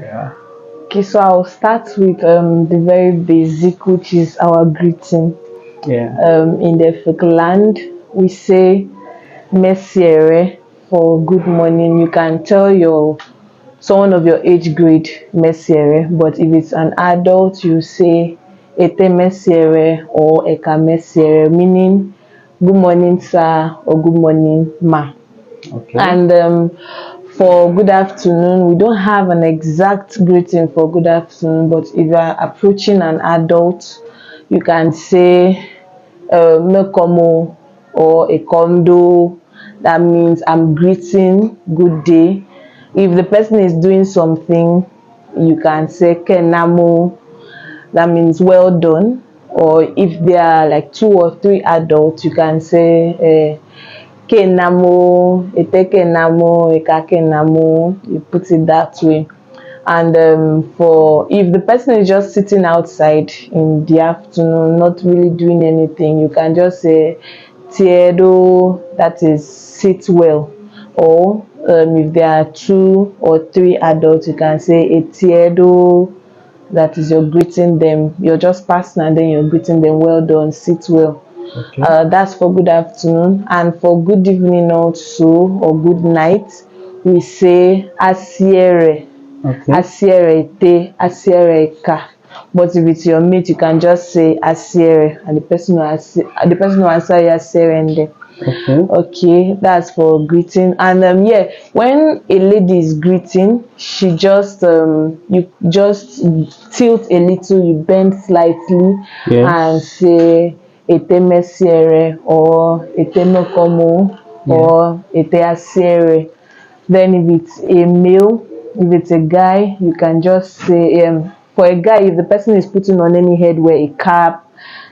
Yeah. Okay, so I'll start with the very basic, which is our greeting. Yeah. In the Efik land, we say Messiere for good morning. You can tell your someone of your age grade Messiere, but if it's an adult, you say Ete Messiere or Eka Messiere, meaning good morning, sir, or good morning, ma. Okay. And for good afternoon, we don't have an exact greeting for good afternoon, but if you are approaching an adult, you can say Mekomo or Ekondo. That means I'm greeting, good day. If the person is doing something, you can say Kenamo. That means well done. Or if there are like 2 or 3 adults, you can say Kenamo, Etekenamo, Ekakenamo. You put it that way. And for if the person is just sitting outside in the afternoon, not really doing anything, you can just say Tiedo, that is sit well. Or if there are 2 or 3 adults, you can say Etiedo, that is you're greeting them. You're just passing and then you're greeting them, well done, sit well. Okay. That's for good afternoon. And for good evening also, or good night, we say Asiere. Okay. Asiere te, Asiere ka. But if it's your mate, you can just say Asiere, and the person will answer you Asiere and then. Okay. Okay, that's for greeting. And yeah, when a lady is greeting, she just you just tilt a little, you bend slightly, Yes. and say Ete Mesiere or Ete Nokomo or Ete Asiere. Then if it's a male, if it's a guy, you can just say for a guy, if the person is putting on any headwear, a cap,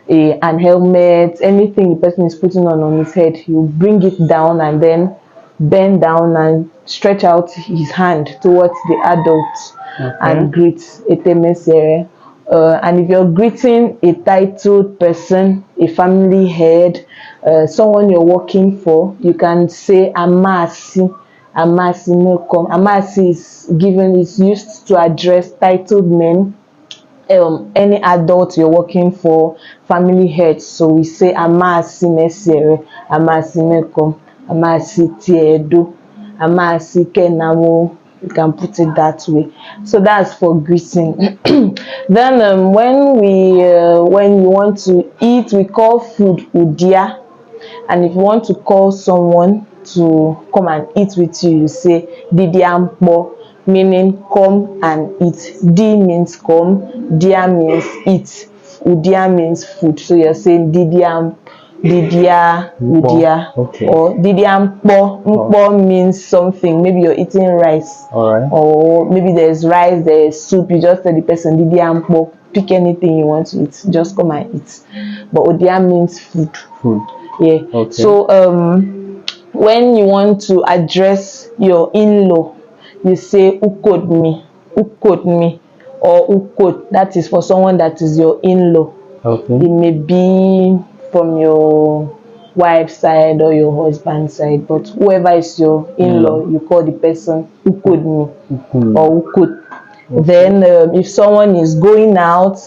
an helmet, anything the person is putting on his head, you bring it down and then bend down and stretch out his hand towards the adult and greet Ete Mesiere. And if you're greeting a titled person, a family head, someone you're working for, you can say Amasi. Amasi Mekom. Amasi is used to address titled men, any adult you're working for, family head. So we say Amasi Mesiere, Amasi Mekom, Amasi Tiedo, Amasi Kenamo. You can put it that way. So that's for greeting. Then when you want to eat, we call food Udia. And if you want to call someone to come and eat with you, you say Didiampo, meaning come and eat. Di means come, dia means eat, Udia means food. So you're saying Didiam, Didia, Udia. Okay. Or Didiampo. Mpo means something. Maybe you're eating rice. Alright. Or maybe there's rice, there's soup. You just tell the person Didiampo. Pick anything you want to eat. Just come and eat. But Udia means food. Food. Yeah. Okay. So when you want to address your in-law, you say Ukodmi, Ukodmi, or Ukod. That is for someone that is your in-law. Okay. It may be from your wife's side or your husband's side, but whoever is your in-law, you call the person Ukodmi or Ukod. Okay. Then if someone is going out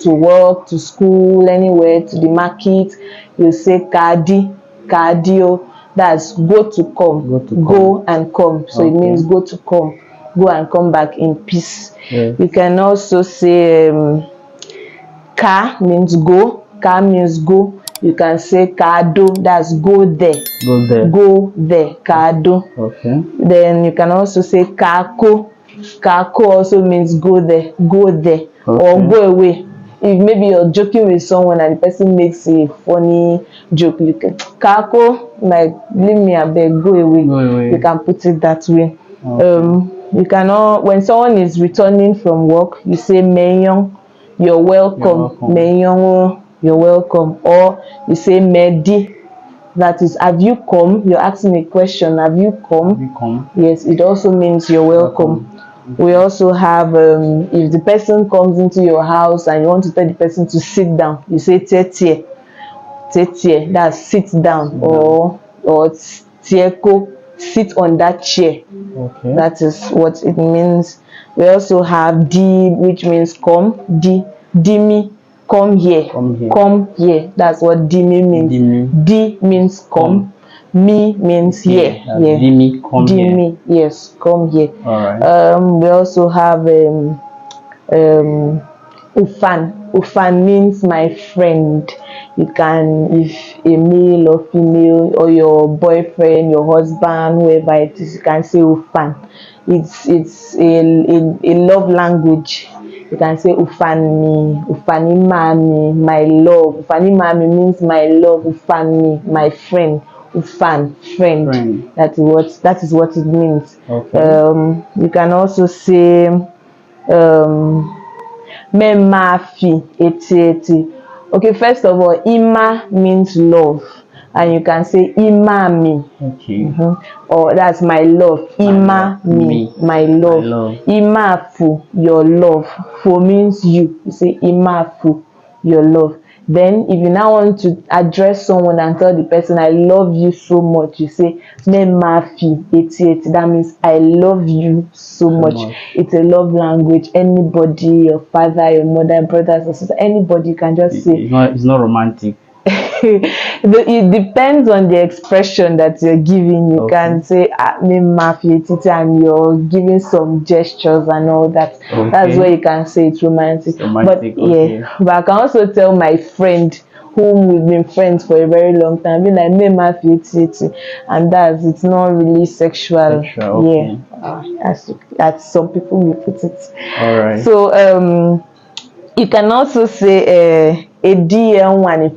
to work, to school, anywhere, to the market, you say Kadi, Kadio. That's go to come, go and come. So it means go to come, go and come back in peace. Yes. You can also say Ka means go, Ka means go. You can say Kado, that's go there. Go there. Go there, Kado. Okay. Then you can also say Kako. Kako also means go there, go there, or go away. If maybe you're joking with someone and the person makes a funny joke, you can Kako, like leave me a beg, go away. Go away. You can put it that way. Okay. You cannot, when someone is returning from work, you say Menyong, you're welcome. Menyong, you're welcome. Or you say Medi. That is, have you come? You're asking a question. Have you come? Have you come? Yes, it also means you're welcome. We also have, if the person comes into your house and you want to tell the person to sit down, you say Tetie. Tetie, that's sit down. Or Tieko, sit on that chair. Okay. That is what it means. We also have di, which means come. Dimi, come here. Come here. Come here. That's what dimi means. Dimi. Di means come. Me means here. Yeah. Dimi, come Dimi, here. yes, come here. All right. We also have Ufan. Ufan means my friend. You can, if a male or female, or your boyfriend, your husband, whoever it is, you can say Ufan. It's a love language. You can say Ufani, Ufani mami, my love. Ufani mami means my love. Ufani, my friend. Ufan, friend. That is what it means. Okay. You can also say Memafi, eti. Okay, first of all, Ima means love, and you can say Imami. Okay. Or that's my love. Ima me, my love. Imafu, your love. Fu means you. You say Imafu, your love. Then, if you now want to address someone and tell the person, I love you so much, you say, Memafi, eti. That means, I love you so much. It's a love language. Anybody, your father, your mother, brothers, or sisters, anybody can just say. It's not romantic. It depends on the expression that you're giving. You can say Memafi, eti, and you're giving some gestures and all that. Okay. That's where you can say it's romantic. But yeah, but I can also tell my friend whom we've been friends for a very long time, be like Memafi, eti, and it's not really sexual. Okay. Yeah, as some people will put it. All right. So you can also say a DM1.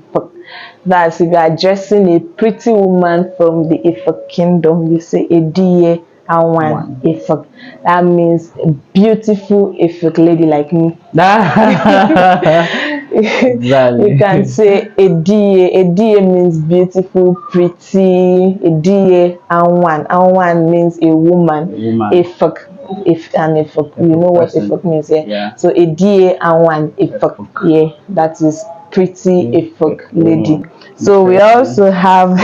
That's if you're addressing a pretty woman from the Ifa kingdom, you say a DA and one Ifa. That means a beautiful Ifa lady like me. Exactly. You can say a DA. A DA means beautiful, pretty. A DA and one means a woman. Ifa. And Efik, you know what Efik means, yeah? So a DA and one Efik, yeah, that is pretty Efik lady. So we also have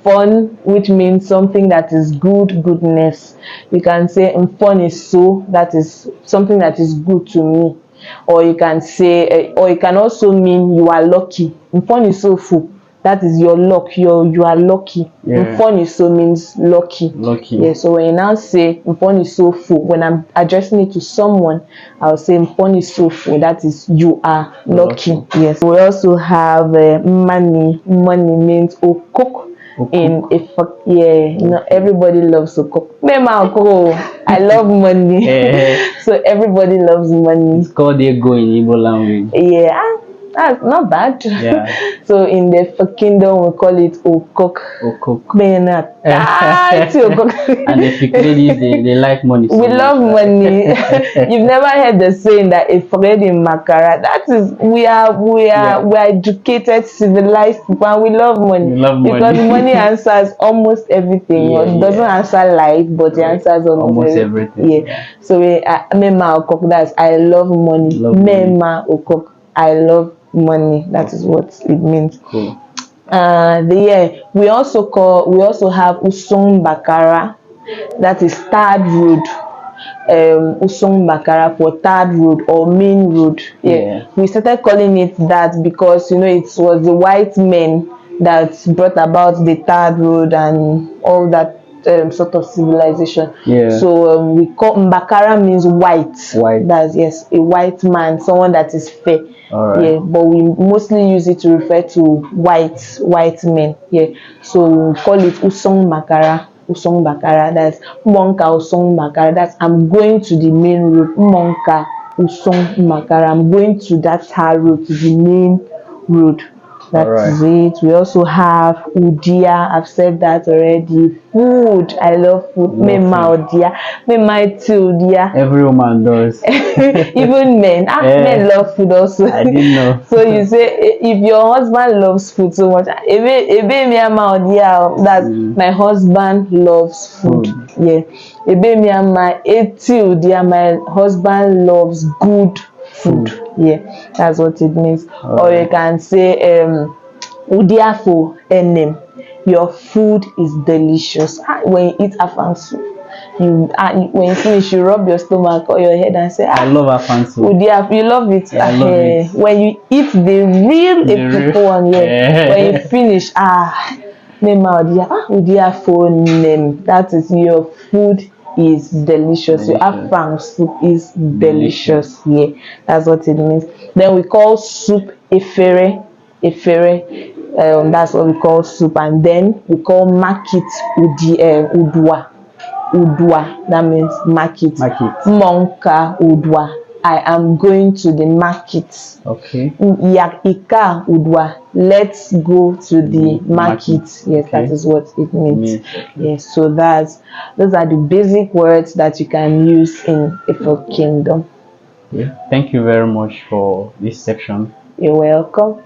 fun, which means something that is goodness. You can say fun is so, that is something that is good to me. Or you can say, or it can also mean you are lucky. Fun is so full. That is your luck. You are lucky. Mfoni so means lucky. Yeah. So when you now say Mfoni so full, when I'm addressing it to someone, I'll say Mfoni so full. That is you are lucky. Yes. We also have money. Money means okok. In Efik, yeah, you know, everybody loves okok. I love money. So everybody loves money. It's called Ego in Igbo language. Yeah. That's not bad. Yeah. So in the kingdom, we call it okok. And the Efik ladies, they like money. So we love money. You've never heard the saying that a friend in Makara. That is, we are educated, civilized people, and we love money. Because money answers almost everything. It doesn't answer life, but it answers almost everything. Yeah. So Mema okok, that's I love money. Mema okok, I love money. That is what it means. Cool. We also have Usong Bakara. That is third road. Usong Bakara for third road or main road. Yeah. We started calling it that because it was the white men that brought about the third road and all that sort of civilization. Yeah. So we call Mbakara means white. That's a white man, someone that is fair. Right. Yeah, but we mostly use it to refer to white men. Yeah. So we call it Usong Makara. Usong Bakara. That's Monka Usong Makara. That's I'm going to the main road. Monka Usong Makara. I'm going to that hard road, to the main road. That's it. We also have Udia. I've said that already. Food. I love food. Mema Udia. Mema Udia. Every woman does. Even men. Men love food also. I didn't know. So you say if your husband loves food so much, that's my husband loves food. Yeah. My husband loves good food. Yeah, that's what it means. Or you can say Udiafo enem. your food is delicious. When you eat afang soup, when you finish, you rub your stomach or your head and say, I love afang soup. You love it. Yeah, I love it. When you eat the real Efik one, when you finish, that is, your food is delicious. Your afang soup is delicious. Yeah, that's what it means. Then we call soup efere. That's what we call soup. And then we call market udwa. That means market. Monka udwa. I am going to the market. Okay. Ika udwa. Let's go to the market. Yes, okay. That is what it means. Yes, so those are the basic words that you can use in Ifo Kingdom. Yeah. Thank you very much for this section. You're welcome.